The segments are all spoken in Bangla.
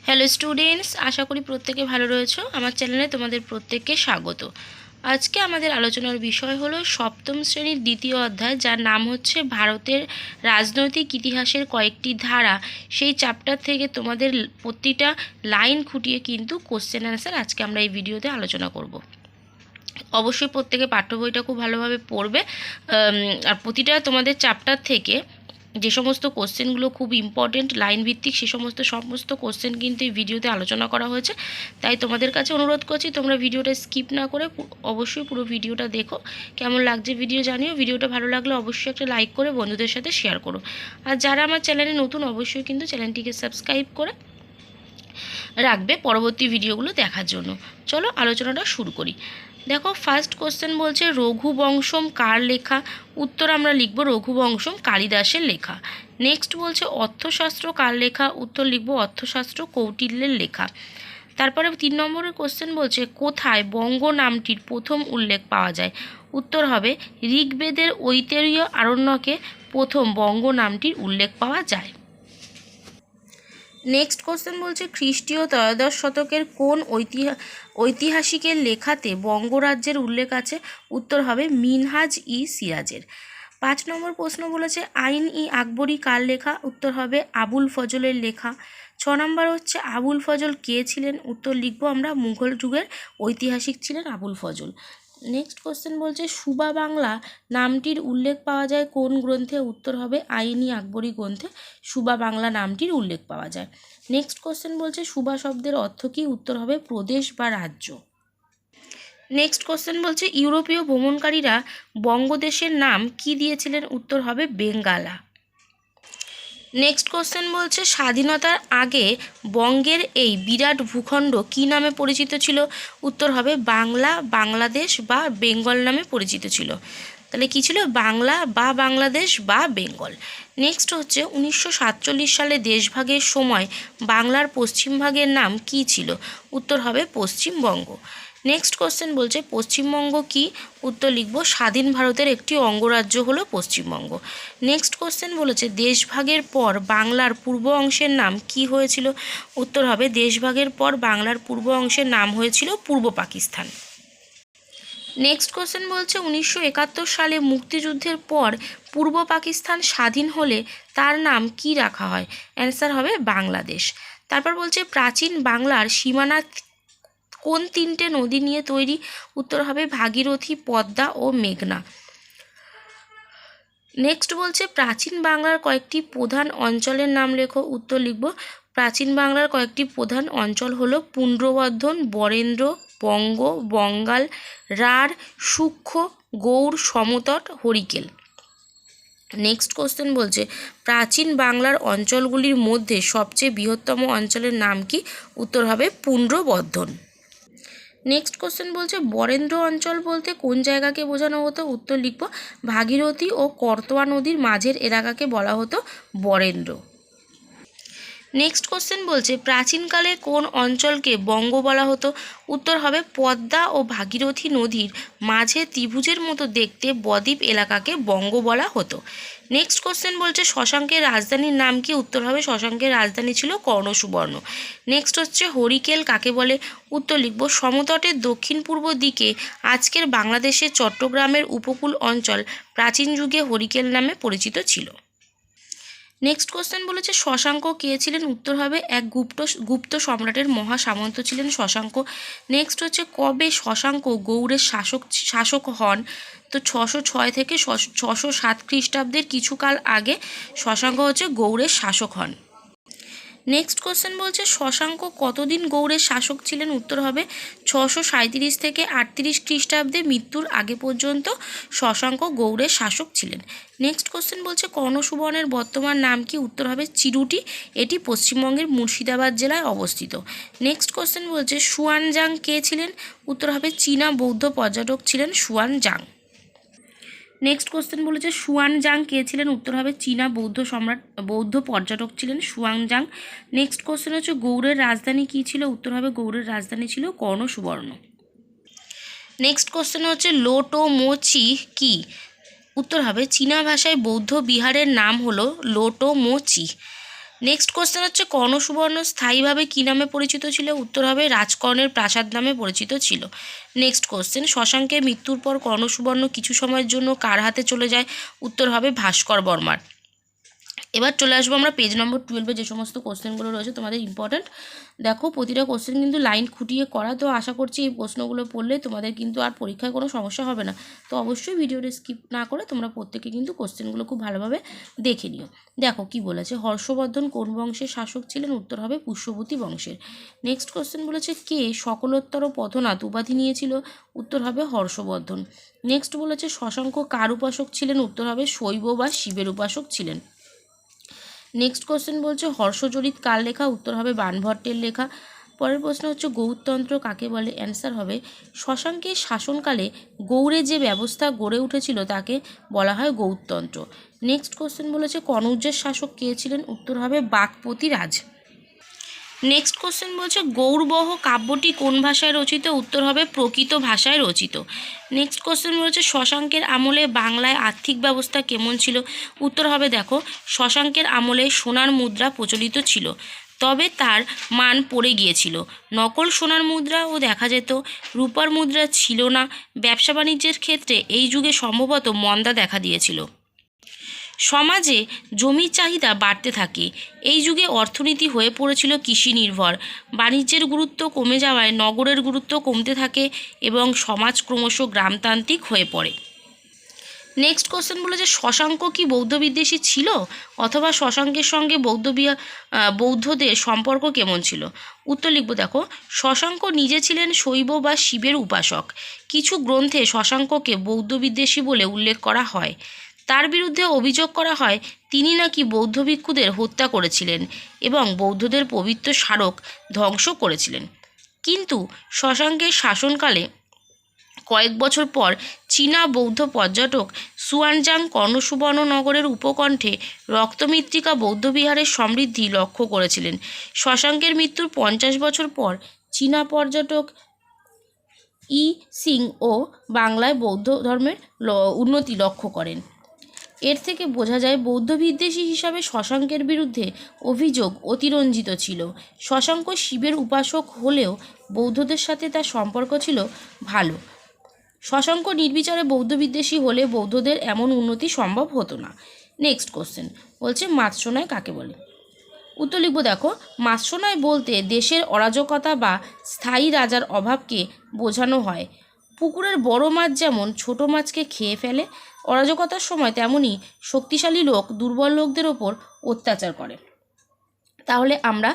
হ্যালো স্টুডেন্টস, আশা করি প্রত্যেকে ভালো রয়েছো। আমার চ্যানেলে তোমাদের প্রত্যেককে স্বাগত। আজকে আমাদের আলোচনার বিষয় হলো সপ্তম শ্রেণীর দ্বিতীয় অধ্যায়, যার নাম হচ্ছে ভারতের রাজনৈতিক ইতিহাসের কয়েকটি ধারা। সেই চ্যাপ্টার থেকে তোমাদের প্রতিটা লাইন খুঁটিয়ে কিন্তু কোশ্চেন অ্যান্সার আজকে আমরা এই ভিডিওতে আলোচনা করব। অবশ্যই প্রত্যেকে পাঠ্য বইটা খুব ভালোভাবে পড়বে। আর প্রতিটা তোমাদের চ্যাপ্টার থেকে যে সমস্ত কোশ্চেনগুলো খুব ইম্পর্টেন্ট লাইন ভিত্তিক সে সমস্ত কোশ্চেন কিন্তু এই ভিডিওতে আলোচনা করা হয়েছে। তাই তোমাদের কাছে অনুরোধ করছি তোমরা ভিডিওটা স্কিপ না করে অবশ্যই পুরো ভিডিওটা দেখো। কেমন লাগছে ভিডিও জানিও। ভিডিওটা ভালো লাগলে অবশ্যই একটা লাইক করে বন্ধুদের সাথে শেয়ার করো। আর যারা আমার চ্যানেলে নতুন অবশ্যই কিন্তু চ্যানেলটিকে সাবস্ক্রাইব করে রাখবে পরবর্তী ভিডিওগুলো দেখার জন্য। চলো আলোচনাটা শুরু করি। দেখো, ফার্স্ট কোশ্চেন বলছে রঘুবংশম কার লেখা? উত্তর আমরা লিখব রঘুবংশম কালিদাসের লেখা। নেক্সট বলছে অর্থশাস্ত্র কার লেখা? উত্তর লিখব অর্থশাস্ত্র কৌটিল্যের লেখা। তারপরে 3 নম্বরের কোশ্চেন বলছে কোথায় বঙ্গ নামটির প্রথম উল্লেখ পাওয়া যায়? উত্তর হবে ঋগ্বেদের ঐতরেয় আরণ্যকে প্রথম বঙ্গ নামটির উল্লেখ পাওয়া যায়। নেক্সট কোশ্চেন বলছে খ্রিস্টীয় ত্রয়োদশ শতকের কোন ঐতিহাসিকের লেখাতে বঙ্গরাজ্যের উল্লেখ আছে? উত্তর হবে মিনহাজ ই সিরাজের। 5 নম্বর প্রশ্ন বলেছে আইন ই আকবরী কার লেখা? উত্তর হবে আবুল ফজলের লেখা। 6 নম্বর হচ্ছে আবুল ফজল কে ছিলেন? উত্তর লিখব আমরা মুঘল যুগের ঐতিহাসিক ছিলেন আবুল ফজল। নেক্সট কোশ্চেন বলছে সুবা বাংলা নামটির উল্লেখ পাওয়া যায় কোন গ্রন্থে? উত্তর হবে আইন ই আকবরী গ্রন্থে সুবা বাংলা নামটির উল্লেখ পাওয়া যায়। নেক্সট কোশ্চেন বলছে সুবা শব্দের অর্থ কী? উত্তর হবে প্রদেশ বা রাজ্য। নেক্সট কোশ্চেন বলছে ইউরোপীয় ভ্রমণকারীরা বঙ্গদেশের নাম কি দিয়েছিলেন? উত্তর হবে বেঙ্গালা। নেক্সট কোশ্চেন বলছে স্বাধীনতার আগে বঙ্গের এই বিরাট ভূখণ্ড কী নামে পরিচিত ছিল? উত্তর হবে বাংলা, বাংলাদেশ বা বেঙ্গল নামে পরিচিত ছিল। তাহলে কী ছিল? বাংলা বা বাংলাদেশ বা বেঙ্গল। নেক্সট হচ্ছে 1947 সালে দেশভাগের সময় বাংলার পশ্চিমভাগের নাম কী ছিল? উত্তর হবে পশ্চিমবঙ্গ। নেক্সট কোশ্চেন বলছে পশ্চিমবঙ্গ কি? উত্তর লিখব স্বাধীন ভারতের একটি অঙ্গরাজ্য হলো পশ্চিমবঙ্গ। নেক্সট কোশ্চেন বলেছে দেশভাগের পর বাংলার পূর্ব অংশের নাম কি হয়েছিল? উত্তর হবে দেশভাগের পর বাংলার পূর্ব অংশের নাম হয়েছিল পূর্ব পাকিস্তান। নেক্সট কোশ্চেন বলছে 1971 সালে মুক্তিযুদ্ধের পর পূর্ব পাকিস্তান স্বাধীন হলে তার নাম কি রাখা হয়? অ্যান্সার হবে বাংলাদেশ। তারপর বলছে প্রাচীন বাংলার সীমানা কোন 3টে নদী নিয়ে তৈরি? উত্তর হবে ভাগীরথী, পদ্মা ও মেঘনা। নেক্সট বলছে প্রাচীন বাংলার কয়েকটি প্রধান অঞ্চলের নাম লেখো। উত্তর লিখব প্রাচীন বাংলার কয়েকটি প্রধান অঞ্চল হলো পুন্ড্রবর্ধন, বরেন্দ্র, বঙ্গ, বঙ্গাল, রাঢ়, সূক্ষ্ম, গৌড়, সমতট, হরিকেল। নেক্সট কোশ্চেন বলছে প্রাচীন বাংলার অঞ্চলগুলির মধ্যে সবচেয়ে বৃহত্তম অঞ্চলের নাম কি? উত্তর হবে পুন্ড্রবর্ধন। নেক্সট কোশ্চেন বলছে বরেন্দ্র অঞ্চল বলতে কোন জায়গাকে বোঝানো হতো? উত্তর লিখব ভাগীরথী ও করতোয়া নদীর মাঝের এলাকাকে বলা হতো বরেন্দ্র। নেক্সট কোশ্চেন বলছে প্রাচীনকালে কোন অঞ্চলকে বঙ্গ বলা হতো? উত্তর হবে পদ্মা ও ভাগীরথী নদীর মাঝে ত্রিভুজের মতো দেখতে বদ্বীপ এলাকাকে বঙ্গ বলা হতো। নেক্সট কোশ্চেন বলছে শশাঙ্কের রাজধানীর নাম কি? উত্তর হবে শশাঙ্কের রাজধানী ছিল কর্ণসুবর্ণ। নেক্সট হচ্ছে হরিকেল কাকে বলে? উত্তর লিখব সমতটের দক্ষিণ পূর্ব দিকে আজকের বাংলাদেশের চট্টগ্রামের উপকূল অঞ্চল প্রাচীন যুগে হরিকেল নামে পরিচিত ছিল। নেক্সট কোশ্চেন বলেছে শশাঙ্ক কে ছিলেন? উত্তর হবে এক গুপ্ত সম্রাটের মহা সামন্ত ছিলেন শশাঙ্ক। নেক্সট হচ্ছে কবে শশাঙ্ক গৌড়ের শাসক হন? তো 606 থেকে 607 খ্রিস্টাব্দের কিছুকাল আগে শশাঙ্ক হচ্ছে গৌড়ের শাসক হন। নেক্সট কোশ্চেন বলছে শশাঙ্ক কতদিন গৌড়ের শাসক ছিলেন? উত্তর হবে 637 থেকে 38 খ্রিস্টাব্দে মৃত্যুর আগে পর্যন্ত শশাঙ্ক গৌড়ের শাসক ছিলেন। নেক্সট কোশ্চেন বলছে কর্ণসুবর্ণের বর্তমান নাম কি? উত্তর হবে চিরুটি। এটি পশ্চিমবঙ্গের মুর্শিদাবাদ জেলায় অবস্থিত। নেক্সট কোশ্চেন বলছে সুয়ানজাং কে ছিলেন? উত্তর হবে চীনা বৌদ্ধ পর্যটক ছিলেন সুয়ানজাং। নেক্সট কোশ্চেন বলেছে সুয়ানজাং কে ছিলেন? উত্তর হবে চীনা বৌদ্ধ পর্যটক ছিলেন সুয়ানজাং। নেক্সট কোশ্চেন হচ্ছে গৌড়ের রাজধানী কী ছিল? উত্তর হবে গৌড়ের রাজধানী ছিল কর্ণসুবর্ণ। নেক্সট কোশ্চেন হচ্ছে লোটোমোচি কি? উত্তর হবে চীনা ভাষায় বৌদ্ধ বিহারের নাম হলো লোটোমোচি। নেক্সট কোশ্চেন হচ্ছে কর্ণ সুবর্ণ স্থায়ীভাবে কী নামে পরিচিত ছিল? উত্তর হবে রাজকর্ণের প্রাসাদ নামে পরিচিত ছিল। নেক্সট কোশ্চেন শশাঙ্কের মৃত্যুর পর কর্ণ সুবর্ণ কিছু সময়ের জন্য কার হাতে চলে যায়? উত্তর হবে ভাস্কর বর্মার। এবার চলে আসবো আমরা পেজ নম্বর 12-এ যে সমস্ত কোশ্চেনগুলো রয়েছে তোমাদের ইম্পর্ট্যান্ট। দেখো প্রতিটা কোশ্চেন কিন্তু লাইন খুঁটিয়ে করা, তো আশা করছি এই প্রশ্নগুলো পড়লে তোমাদের কিন্তু আর পরীক্ষায় কোনো সমস্যা হবে না। তো অবশ্যই ভিডিওটা স্কিপ না করে তোমরা প্রত্যেকে কিন্তু কোশ্চেনগুলো খুব ভালোভাবে দেখে নিও। দেখো কি বলেছে, হর্ষবর্ধন কোন বংশের শাসক ছিলেন? উত্তর হবে পুষ্যবতী বংশের। নেক্সট কোশ্চেন বলেছে কে সকলোত্তর পথনাথ উপাধি নিয়েছিল? উত্তর হবে হর্ষবর্ধন। নেক্সট বলেছে শশাঙ্ক কার উপাসক ছিলেন? উত্তর হবে শৈব বা শিবের উপাসক ছিলেন। নেক্সট কোশ্চেন বলছে হর্ষচরিত কার লেখা? উত্তর হবে বাণভট্টের লেখা। পরের প্রশ্ন হচ্ছে গৌড়তন্ত্র কাকে বলে? অ্যান্সার হবে শশাঙ্কের শাসনকালে গৌড়ে যে ব্যবস্থা গড়ে উঠেছিল তাকে বলা হয় গৌড়তন্ত্র। নেক্সট কোশ্চেন বলেছে কনৌজের শাসক কে ছিলেন? উত্তর হবে বাক্পতি রাজ। নেক্সট কোশ্চেন বলছে গৌড়বহ কাব্যটি কোন ভাষায় রচিত? উত্তর হবে প্রকৃত ভাষায় রচিত। নেক্সট কোশ্চেন বলছে শশাঙ্কের আমলে বাংলায় আর্থিক ব্যবস্থা কেমন ছিল? উত্তর হবে দেখো শশাঙ্কের আমলে সোনার মুদ্রা প্রচলিত ছিল, তবে তার মান পড়ে গিয়েছিল। নকল সোনার মুদ্রাও দেখা যেত, রূপার মুদ্রা ছিল না। ব্যবসা বাণিজ্যের ক্ষেত্রে এই যুগে সম্ভবত মন্দা দেখা দিয়েছিল। সমাজে জমির চাহিদা বাড়তে থাকে। এই যুগে অর্থনীতি হয়ে পড়েছিল কৃষি নির্ভর। বাণিজ্যের গুরুত্ব কমে যাওয়ায় নগরের গুরুত্ব কমতে থাকে এবং সমাজ ক্রমশ গ্রামতান্ত্রিক হয়ে পড়ে। নেক্সট কোশ্চেন বলেছে শশাঙ্ক কি বৌদ্ধ বিদ্বেষী ছিল, অথবা শশাঙ্কের সঙ্গে বৌদ্ধদের সম্পর্ক কেমন ছিল? উত্তর লিখব দেখো শশাঙ্ক নিজে ছিলেন শৈব বা শিবের উপাসক। কিছু গ্রন্থে শশাঙ্ককে বৌদ্ধ বিদ্বেষী বলে উল্লেখ করা হয়। তার বিরুদ্ধে অভিযোগ করা হয় তিনি নাকি বৌদ্ধ ভিক্ষুদের হত্যা করেছিলেন এবং বৌদ্ধদের পবিত্র স্মারক ধ্বংস করেছিলেন। কিন্তু শশাঙ্কের শাসনকালে কয়েক বছর পর চীনা বৌদ্ধ পর্যটক সুয়ানজাং কর্ণসুবর্ণ নগরের উপকণ্ঠে রক্তমৃত্তিকা বৌদ্ধবিহারের সমৃদ্ধি লক্ষ্য করেছিলেন। শশাঙ্কের মৃত্যুর 50 বছর পর চীনা পর্যটক ই সিং ও বাংলায় বৌদ্ধ ধর্মের উন্নতি লক্ষ্য করেন। এর থেকে বোঝা যায় বৌদ্ধ বিদ্বেষী হিসাবে শশাঙ্কের বিরুদ্ধে অভিযোগ অতিরঞ্জিত ছিল। শশাঙ্ক শিবের উপাসক হলেও বৌদ্ধদের সাথে তার সম্পর্ক ছিল ভালো। শশাঙ্ক নির্বিচারে বৌদ্ধ বিদ্বেষী হলে বৌদ্ধদের এমন উন্নতি সম্ভব হতো না। নেক্সট কোশ্চেন বলছে মাৎসনায় কাকে বলে? উত্তর লিখব দেখো মাৎসনায় বলতে দেশের অরাজকতা বা স্থায়ী রাজার অভাবকে বোঝানো হয়। পুকুরের বড় মাছ যেমন ছোট মাছকে খেয়ে ফেলে, অরাজকতার সময় তেমনি শক্তিশালী লোক দুর্বল লোকদের ওপর অত্যাচার করে। তাহলে আমরা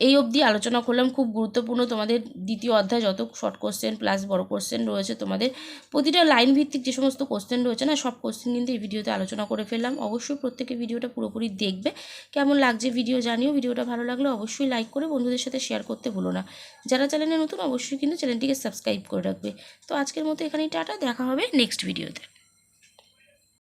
এই অবধি আলোচনা করলাম খুব গুরুত্বপূর্ণ তোমাদের দ্বিতীয় অধ্যায় যত শর্ট কোশ্চেন প্লাস বড় কোশ্চেন রয়েছে, তোমাদের প্রতিটা লাইন ভিত্তিক যে সমস্ত কোশ্চেন রয়েছে না সব কোশ্চেন কিন্তু এই ভিডিওতে আলোচনা করে ফেললাম। অবশ্যই প্রত্যেকে ভিডিওটা পুরোপুরি দেখবে। কেমন লাগছে ভিডিও জানিও। ভিডিওটা ভালো লাগলে অবশ্যই লাইক করে বন্ধুদের সাথে শেয়ার করতে ভুলো না। যারা চ্যানেলে নতুন অবশ্যই কিন্তু চ্যানেলটিকে সাবস্ক্রাইব করে রাখবে। তো আজকের মতো এখানেই টাটা, দেখা হবে নেক্সট ভিডিওতে।